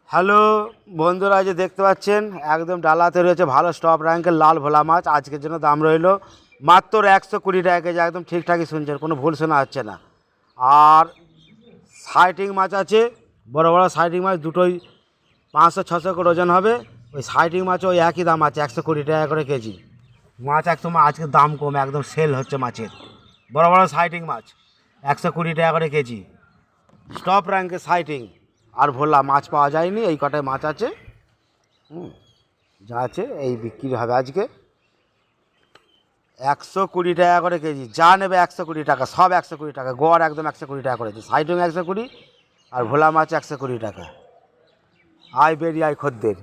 Hello বন্ধুরা, যে দেখতে পাচ্ছেন একদম ডালাতে রয়েছে ভালো স্টপ র্যাঙ্কের লাল ভোলা মাছ। আজকের জন্য দাম রইল মাত্র 120 টাকা কেজি। একদম ঠিকঠাকই শুনছেন, কোনো ভুল শোনা হচ্ছে না। আর সাইটিং মাছ আছে, বড় বড় সাইটিং মাছ দুটোই 500-600 করে ওজন হবে। ওই সাইটিং মাছ ওই একই দাম আছে, 120 টাকা করে কেজি। মাছ একদম আজকে দাম কম, একদম সেল হচ্ছে মাছের। বড় বড় সাইটিং মাছ 120 টাকা করে কেজি, স্টপ র্যাঙ্কের সাইটিং। আর ভোলা মাছ পাওয়া যায়নি, এই কটায় মাছ আছে। যা আছে এই বিক্রি হবে আজকে 120 টাকা করে কেজি। যা নেবে 120 টাকা, সব 120 টাকা। গড় একদম 120 টাকা করেছে, সাইটিং 120 আর ভোলা মাছ 120 টাকা। আয় বেরিয়ে আয় খদ্দের।